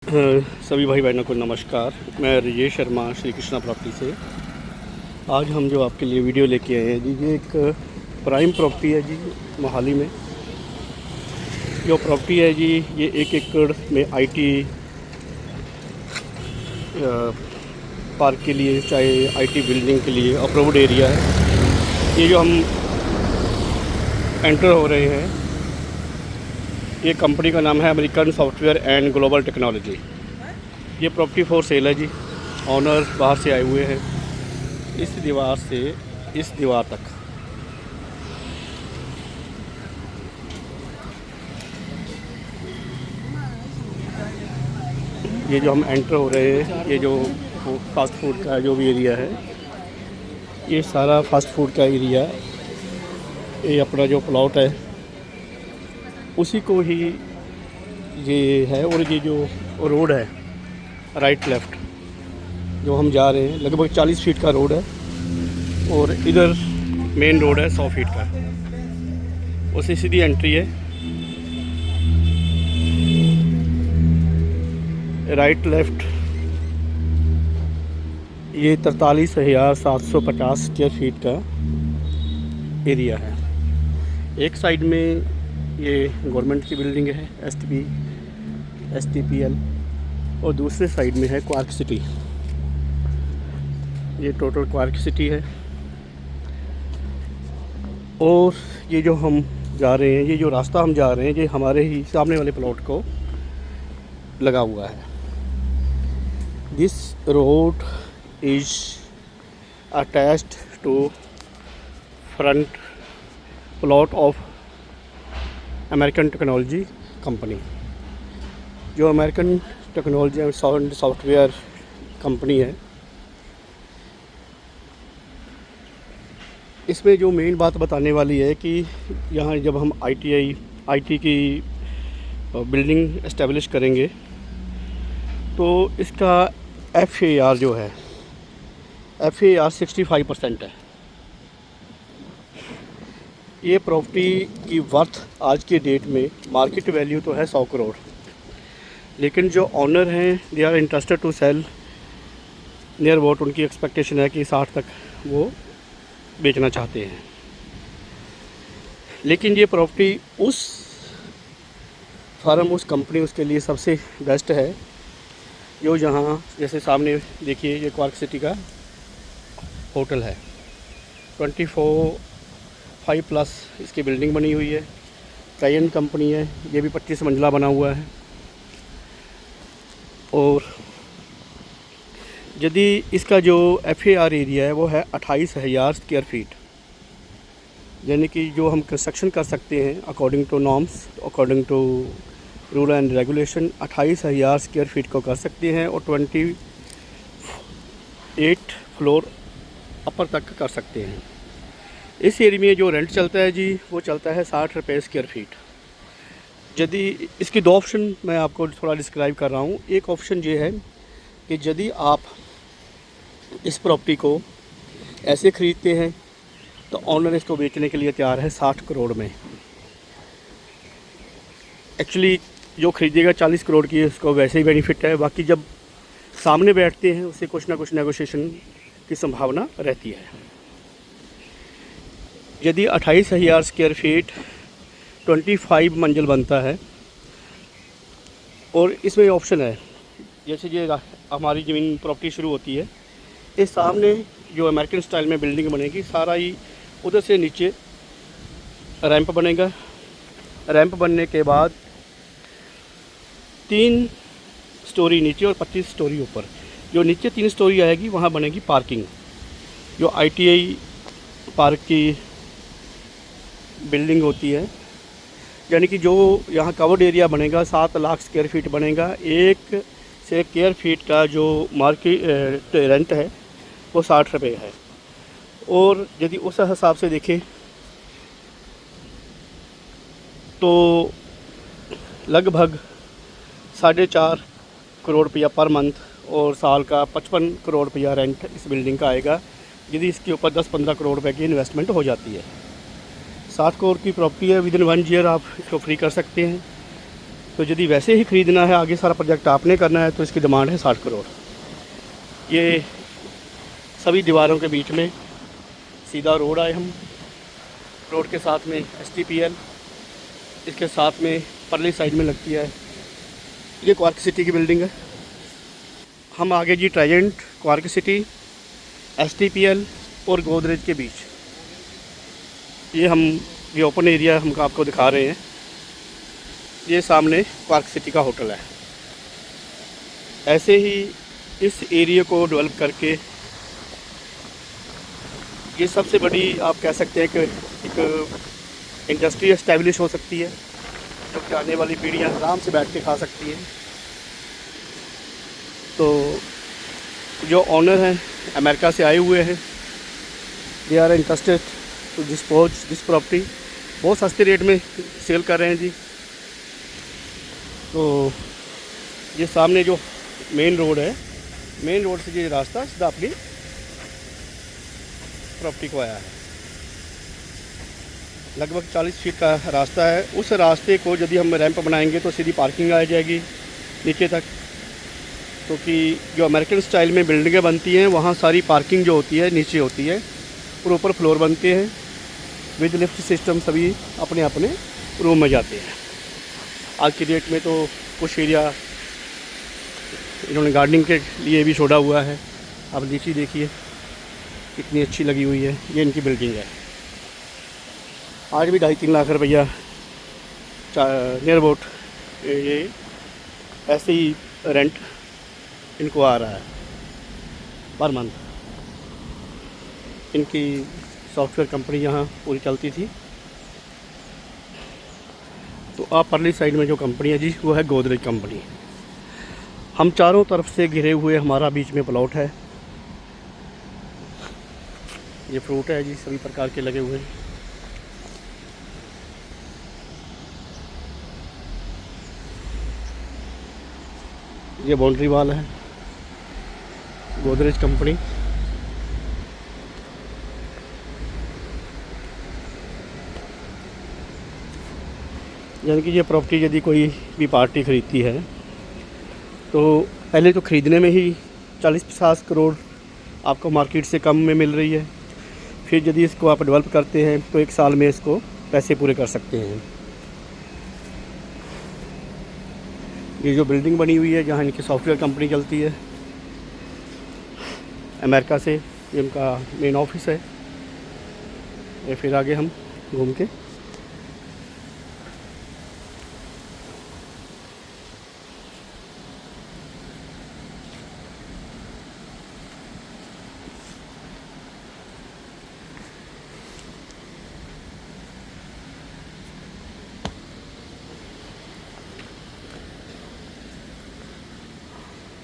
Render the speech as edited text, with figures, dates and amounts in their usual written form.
सभी भाई बहनों को नमस्कार। मैं राजेश शर्मा श्री कृष्णा प्रॉपर्टी से। आज हम जो आपके लिए वीडियो लेके आए हैं जी, ये एक प्राइम प्रॉपर्टी है जी मोहाली में। जो प्रॉपर्टी है जी, ये 1 एकड़ में आईटी पार्क के लिए, चाहे आईटी बिल्डिंग के लिए अप्रूव्ड एरिया है। ये जो हम एंटर हो रहे हैं, ये कंपनी का नाम है American software and global technology. ये प्रॉपर्टी फॉर सेल है जी। ऑनर बाहर से आए हुए हैं। इस दीवार से इस दीवार तक ये जो हम एंटर हो रहे हैं, ये जो फास्ट फूड का जो भी एरिया है, ये सारा फास्ट फूड का एरिया, ये अपना जो प्लॉट है उसी को ही ये है। और ये जो रोड है राइट लेफ़्ट जो हम जा रहे हैं, लगभग 40 फीट का रोड है। और इधर मेन रोड है 100 फीट का। उसी सीधी एंट्री है। राइट लेफ़्ट ये 43,750 स्क्वायर फीट का एरिया है। एक साइड में ये गवर्नमेंट की बिल्डिंग है STPL, और दूसरे साइड में है क्वार्क सिटी। ये टोटल क्वार्क सिटी है। और ये जो हम जा रहे हैं, ये जो रास्ता हम जा रहे हैं, ये हमारे ही सामने वाले प्लॉट को लगा हुआ है। This road is attached to front plot of American technology company. जो American technology and software company है, इसमें जो मेन बात बताने वाली है कि यहाँ जब हम आईटी की बिल्डिंग इस्टेब्लिश करेंगे तो इसका FAR जो है, FAR 65% है। ये प्रॉपर्टी की वर्थ आज के डेट में मार्केट वैल्यू तो है 100 करोड़, लेकिन जो ऑनर हैं they are interested to sell near about, उनकी एक्सपेक्टेशन है कि 60 तक वो बेचना चाहते हैं। लेकिन ये प्रॉपर्टी उस फार्म, उस कंपनी, उसके लिए सबसे बेस्ट है जो जहाँ, जैसे सामने देखिए, ये क्वार्क सिटी का होटल है। 24/5+ इसकी बिल्डिंग बनी हुई है। कायन कंपनी है, ये भी 25 मंजिला बना हुआ है। और यदि इसका जो FAR एरिया है वो है 28,000 स्क्वायर फीट, यानी कि जो हम कंस्ट्रक्शन कर सकते हैं according to norms, according to rule and regulation, 28,000 square feet को कर सकते हैं। और 28 फ्लोर अपर तक कर सकते हैं। इस एरिया में जो रेंट चलता है जी, वो चलता है 60 रुपये स्क्वायर फीट। यदि इसकी 2 ऑप्शन मैं आपको थोड़ा डिस्क्राइब कर रहा हूँ। एक ऑप्शन ये है कि यदि आप इस प्रॉपर्टी को ऐसे ख़रीदते हैं तो ऑनर इसको बेचने के लिए तैयार है 60 करोड़ में। एक्चुअली जो ख़रीदेगा 40 करोड़ की, उसको वैसे ही बेनिफिट है। बाकी जब सामने बैठते हैं उससे कुछ ना कुछ नेगोशिएशन की संभावना रहती है। यदि 28,000 स्क्वायर फीट 25 मंजिल बनता है, और इसमें ऑप्शन है, जैसे ये हमारी ज़मीन प्रॉपर्टी शुरू होती है, इस सामने जो अमेरिकन स्टाइल में बिल्डिंग बनेगी, सारा ही उधर से नीचे रैंप बनेगा। रैंप बनने के बाद 3 स्टोरी नीचे और 25 स्टोरी ऊपर। जो नीचे 3 स्टोरी आएगी वहाँ बनेगी पार्किंग। जो ITI पार्क की बिल्डिंग होती है, यानी कि जो यहाँ कवर्ड एरिया बनेगा 7 लाख स्क्वायर फीट बनेगा। 1 स्क्वायर फीट का जो मार्केट रेंट है वो 60 रुपये है। और यदि उस हिसाब से देखें तो लगभग 4.5 करोड़ रुपया पर मंथ और साल का 55 करोड़ रुपया रेंट इस बिल्डिंग का आएगा, यदि इसके ऊपर 10-15 करोड़ रुपए की इन्वेस्टमेंट हो जाती है। 60 करोड़ की प्रॉपर्टी है। विदिन 1 ईयर आप इसको फ्री कर सकते हैं। तो यदि वैसे ही ख़रीदना है, आगे सारा प्रोजेक्ट आपने करना है, तो इसकी डिमांड है 60 करोड़। ये सभी दीवारों के बीच में सीधा रोड आए हम, रोड के साथ में STPL, इसके साथ में परली साइड में लगती है। ये क्वार्क सिटी की बिल्डिंग है। हम आगे जी ट्राइजेंट, क्वार्क सिटी, STPL और गोदरेज के बीच ये ओपन एरिया हम आपको दिखा रहे हैं। ये सामने क्वार्क सिटी का होटल है। ऐसे ही इस एरिया को डेवलप करके ये सबसे बड़ी आप कह सकते हैं कि एक इंडस्ट्री एस्टैब्लिश हो सकती है, जो कि आने वाली पीढ़ियाँ आराम से बैठ के खा सकती हैं। तो जो ऑनर हैं अमेरिका से आए हुए हैं, they are interested to dispose this property. बहुत सस्ते रेट में सेल कर रहे हैं जी। तो ये सामने जो मेन रोड है, मेन रोड से ये रास्ता सीधा अपनी प्रॉपर्टी को आया है। लगभग 40 फीट का रास्ता है। उस रास्ते को यदि हम रैंप बनाएंगे तो सीधी पार्किंग आ जाएगी नीचे तक। क्योंकि जो अमेरिकन स्टाइल में बिल्डिंगें बनती हैं, वहाँ सारी पार्किंग जो होती है नीचे होती है और ऊपर फ्लोर बनते हैं विद लिफ्ट सिस्टम। सभी अपने अपने रूम में जाते हैं। आज की डेट में तो कुछ एरिया इन्होंने गार्डनिंग के लिए भी छोड़ा हुआ है। आप लीची देखिए कितनी अच्छी लगी हुई है। ये इनकी बिल्डिंग है। आज भी 2.5-3 लाख रुपया नियर अबाउट ये ऐसे ही रेंट इनको आ रहा है पर मंथ। इनकी सॉफ्टवेयर कंपनी यहाँ पूरी चलती थी। तो आप परली साइड में जो कंपनी है जी, वो है गोदरेज कंपनी। हम चारों तरफ से घिरे हुए हमारा बीच में प्लॉट है। ये फ्रूट है जी, सभी प्रकार के लगे हुए हैं। ये बाउंड्री वाल है, गोदरेज कंपनी। यानी कि ये प्रॉपर्टी यदि कोई भी पार्टी ख़रीदती है तो पहले तो ख़रीदने में ही 40-50 करोड़ आपको मार्केट से कम में मिल रही है। फिर यदि इसको आप डेवलप करते हैं तो 1 साल में इसको पैसे पूरे कर सकते हैं। ये जो बिल्डिंग बनी हुई है, जहाँ इनकी सॉफ्टवेयर कंपनी चलती है अमेरिका से, ये उनका मेन ऑफिस है। ये फिर आगे हम घूम के